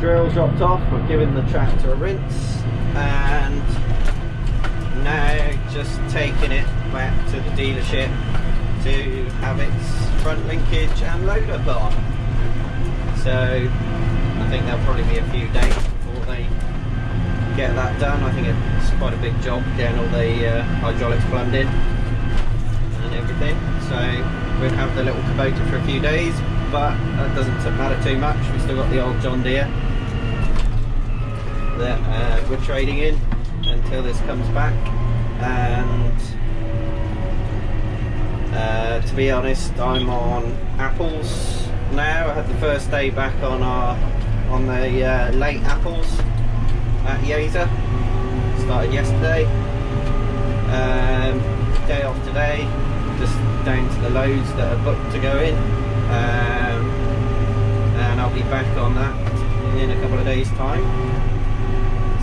drill's dropped off, I've given the tractor a rinse, and now just taking it back to the dealership to have its front linkage and loader put on. So I think there'll probably be a few days before they get that done. I think it's quite a big job getting all the hydraulics plumbed in and everything. So we'll have the little Kubota for a few days, but that doesn't matter too much. We've still got the old John Deere that we're trading in until this comes back. And to be honest, I'm on apples now. I had the first day back on the late apples at Yaser. Started yesterday. Day off today, just down to the loads that are booked to go in, and I'll be back on that in a couple of days time.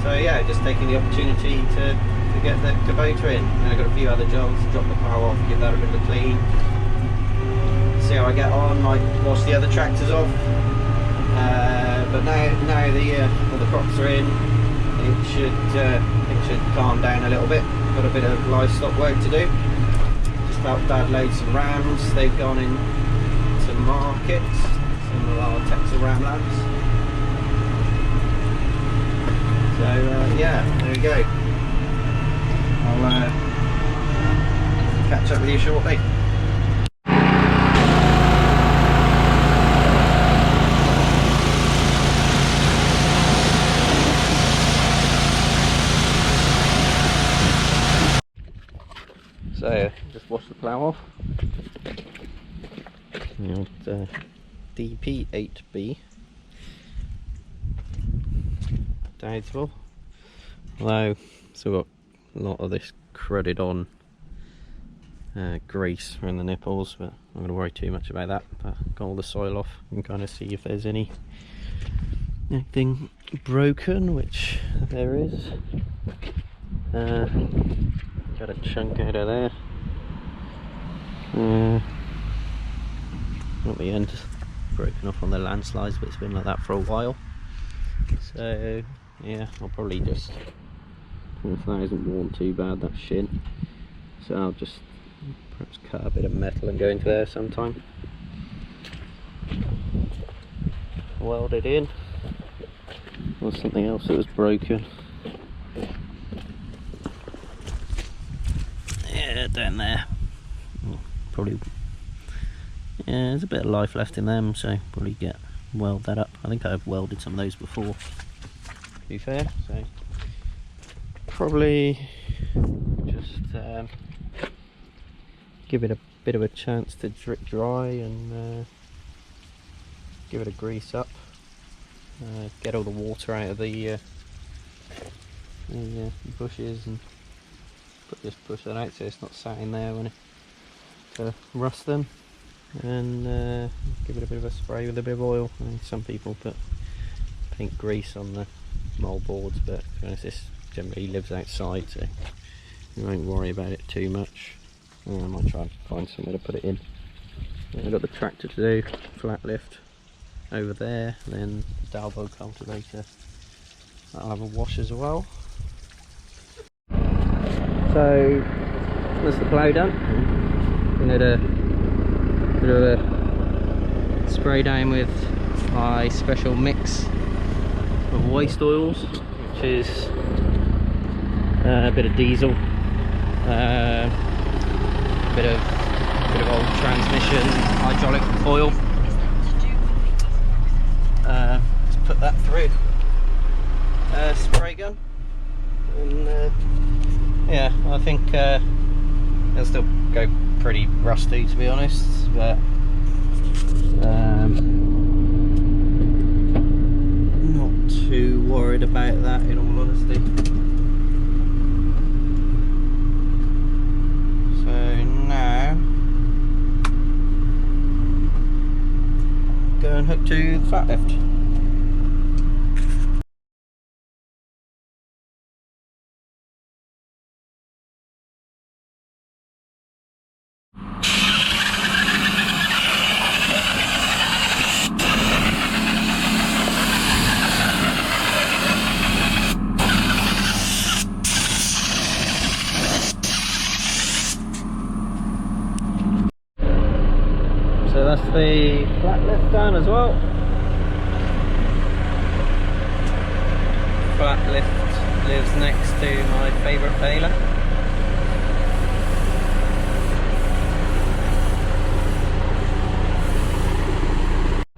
So yeah, just taking the opportunity to get the Kubota in. And I've got a few other jobs, drop the power off, give that a bit of a clean, see how I get on, might wash the other tractors off. But now all the crops are in, it should calm down a little bit. Got a bit of livestock work to do. Just helped Dad load some rams. They've gone in to market, some of our Texas ram lambs. So yeah, there we go. I'll catch up with you shortly. So just wash the plough off. The old DP8B Dowdsville. Although still got a lot of this crudded on grease around the nipples, but I'm not going to worry too much about that. But got all the soil off and kind of see if there's anything broken, which there is. Got a chunk out of there. At the end, broken off on the landslides, but it's been like that for a while. So yeah, I'll probably just, if that isn't worn too bad, that shin, so I'll just perhaps cut a bit of metal and go into there sometime. Weld it in. Or something else that was broken. Yeah, down there. Probably, yeah, there's a bit of life left in them, so probably weld that up. I think I've welded some of those before, to be fair, so probably just give it a bit of a chance to drip dry and give it a grease up, get all the water out of the bushes, and push that out so it's not sat in there when it to rust them, and give it a bit of a spray with a bit of oil. I mean, some people put paint grease on the moldboards, but to be honest, this generally lives outside, so you won't worry about it too much. I might try and find somewhere to put it in. I've got the tractor to do, flat lift over there, then the Dalbo cultivator, that'll have a wash as well. So that's the plough done. We had a bit of a spray down with my special mix of waste oils, which is a bit of diesel, a bit of old transmission hydraulic oil. Just put that through a spray gun, and yeah, I think it'll still go pretty rusty, to be honest, but not too worried about that, in all honesty. So now go and hook to the flat lift. the flat lift down as well. Flat lift lives next to my favourite baler.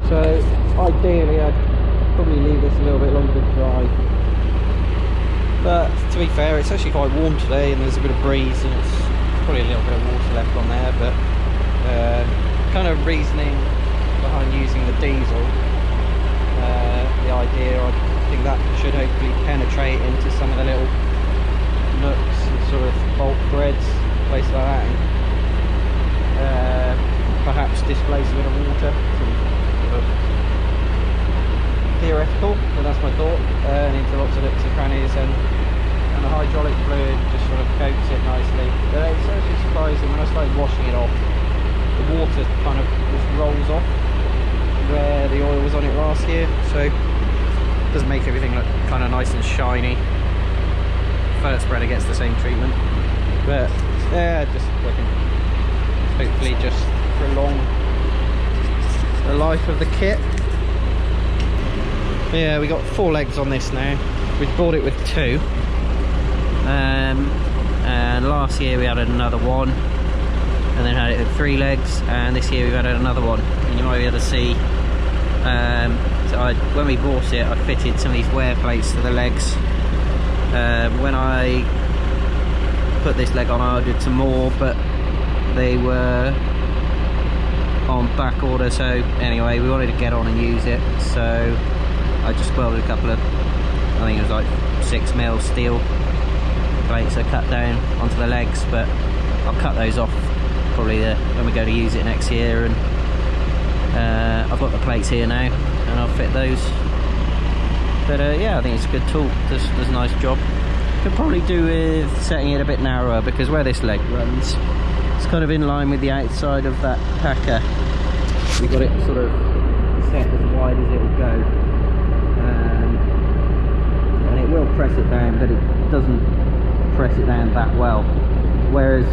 So ideally I'd probably leave this a little bit longer to dry, but to be fair it's actually quite warm today and there's a bit of breeze and it's probably a little bit of water left on there, but kind of reasoning behind using the diesel, the idea, I think that should hopefully penetrate into some of the little nooks and sort of bolt threads, places like that, and perhaps displace a bit of water. Sort of theoretical, but that's my thought, and into lots of nooks and crannies, and the hydraulic fluid just sort of coats it nicely. But it's actually surprising, when I started washing it off, the water kind of just rolls off where the oil was on it last year, so it does make everything look kind of nice and shiny. First spreader gets the same treatment, but yeah, just looking, hopefully just prolong the life of the kit. Yeah, we got 4 legs on this now. We bought it with 2, and last year we added another one, and then had it with 3 legs, and this year we've added another one. And you might be able to see, so when we bought it I fitted some of these wear plates to the legs. When I put this leg on I ordered some more, but they were on back order, so anyway we wanted to get on and use it, so I just welded a couple of, I think it was like 6mm steel plates I cut down onto the legs, but I'll cut those off probably when we go to use it next year, and I've got the plates here now and I'll fit those. But yeah, I think it's a good tool, does a nice job. Could probably do with setting it a bit narrower, because where this leg runs, it's kind of in line with the outside of that packer. We've got it sort of set as wide as it will go, and it will press it down, but it doesn't press it down that well. Whereas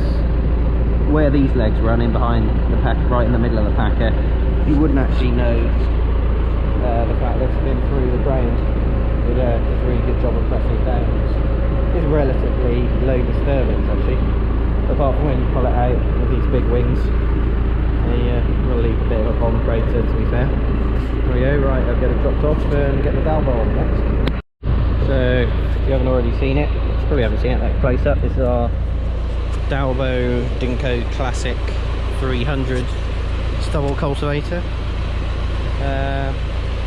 where these legs run in behind the pack, right in the middle of the packer, you wouldn't actually know the fact that it's been through the ground. It does a really good job of pressing it down. It's relatively low disturbance actually, apart from when you pull it out with these big wings. They will leave a bit of a bomb crater, to be fair. There we go, right, I'll get it dropped off and get the Dalbo on next. So, if you haven't already seen it, probably haven't seen it that close up, this is our Dalbo Dinko Classic 300 stubble cultivator.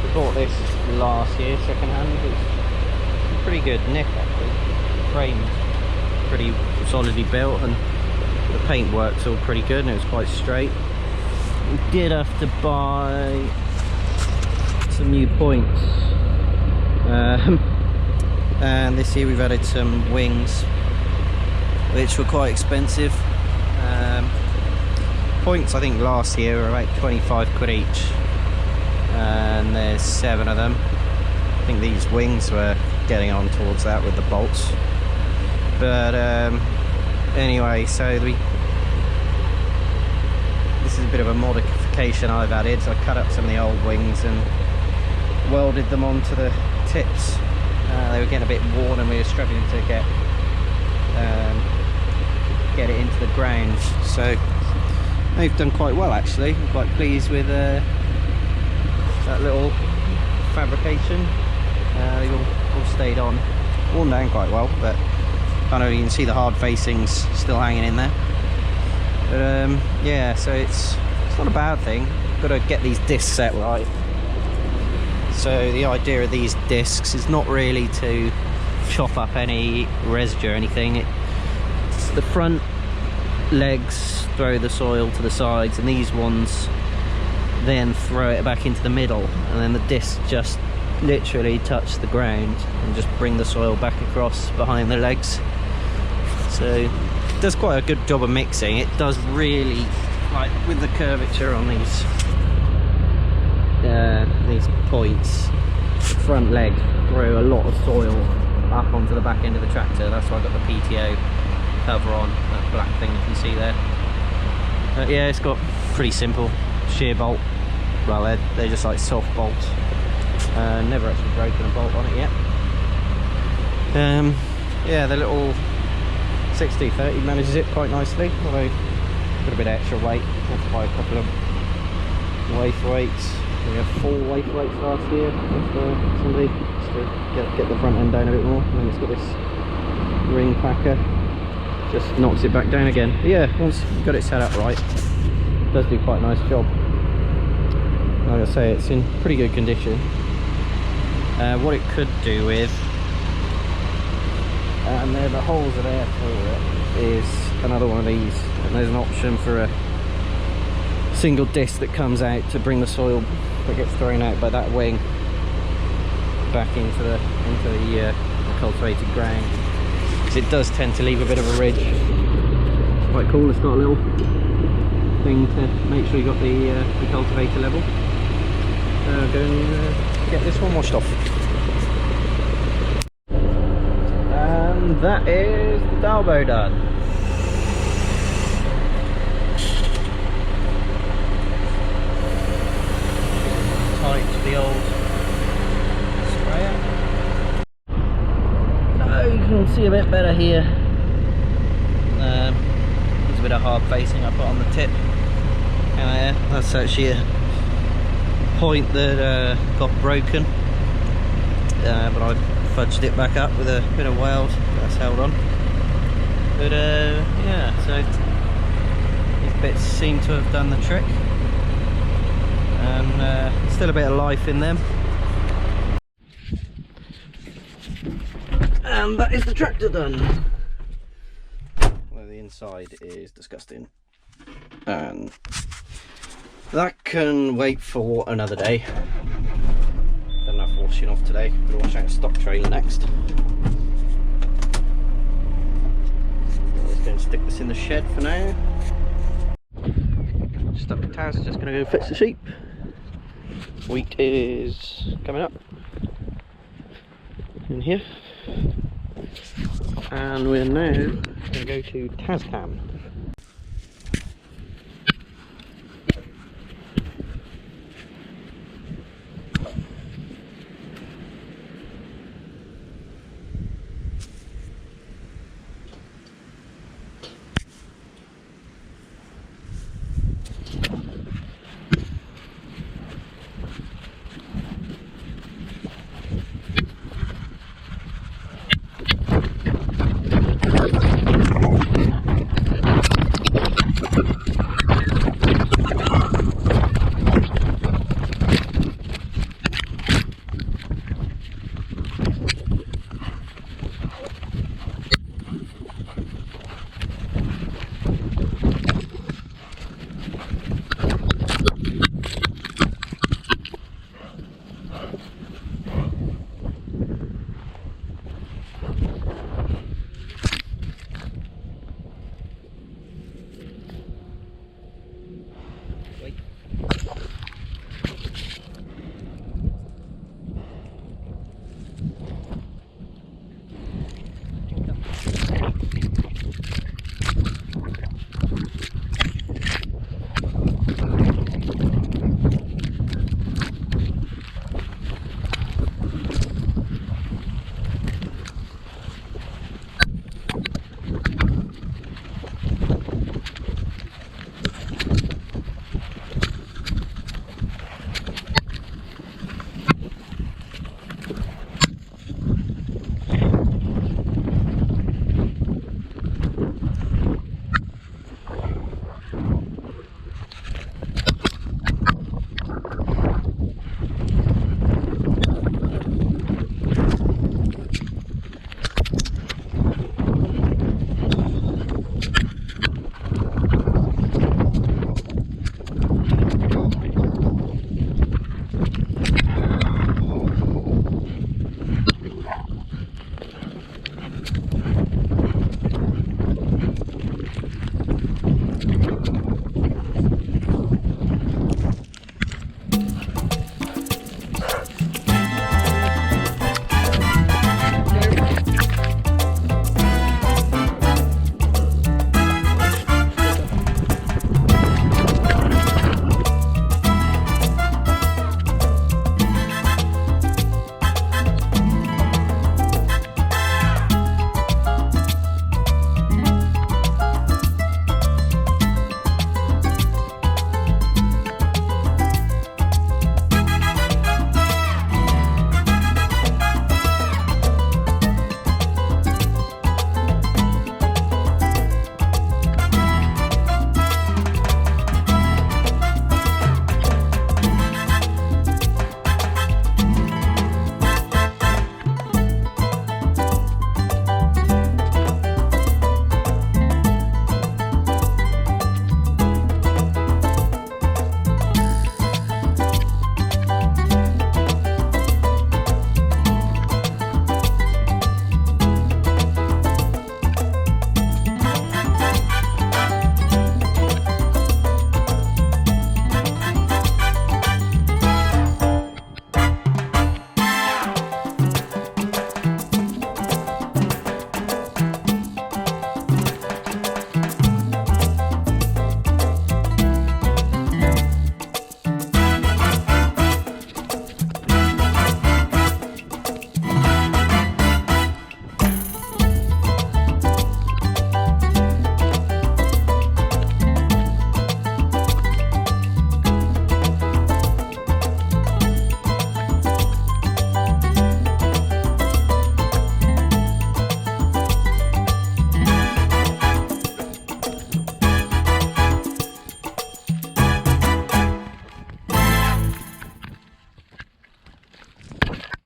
We bought this last year, second hand. It's pretty good nick actually. Frame pretty solidly built, and the paint works all pretty good, and it was quite straight. We did have to buy some new points, and this year we've added some wings, which were quite expensive. Points I think last year were about 25 quid each, and there's 7 of them. I think these wings were getting on towards that with the bolts, but anyway, so this is a bit of a modification I've added. So I cut up some of the old wings and welded them onto the tips. They were getting a bit worn and we were struggling to get it into the ground, so they've done quite well actually. I'm quite pleased with that little fabrication. They've all stayed on, worn down quite well, but kind of you can see the hard facings still hanging in there. But yeah, so it's not a bad thing. Got to get these discs set right. So the idea of these discs is not really to chop up any residue or anything. The front legs throw the soil to the sides, and these ones then throw it back into the middle, and then the discs just literally touch the ground and just bring the soil back across behind the legs. So it does quite a good job of mixing. It does really, like with the curvature on these points, the front leg throw a lot of soil up onto the back end of the tractor. That's why I got the PTO cover on, that black thing you can see there. But yeah, it's got pretty simple, shear bolt. Well, they're just like soft bolts. Never actually broken a bolt on it yet. Yeah, the little 60-30 manages it quite nicely, although got a bit of extra weight. Have to buy a couple of wafer weights. We had 4 wafer weights last year after somebody just to get the front end down a bit more, and then it's got this ring packer, just knocks it back down again. But yeah, once you've got it set up right, it does do quite a nice job. Like I say, it's in pretty good condition. What it could do with, and there the holes are there for it, is another one of these, and there's an option for a single disc that comes out to bring the soil that gets thrown out by that wing back into the cultivated ground, because it does tend to leave a bit of a ridge. Quite cool. It's got a little thing to make sure you got the cultivator level. Go and get this one washed off. And that is the Dalbo done. Tight to the old sprayer. So you can see a bit better here. There's a bit of hard facing I put on the tip. That's actually a point that got broken, but I fudged it back up with a bit of weld that's held on. But yeah, so these bits seem to have done the trick, and still a bit of life in them. And that is the tractor done. Well, the inside is disgusting, and that can wait for another day. Done enough washing off today. We'll wash out a stock trailer next. Just going to stick this in the shed for now. Stuck with Taz, just going to go fetch the sheep. Wheat is coming up in here. And we're now going to go to Tascam.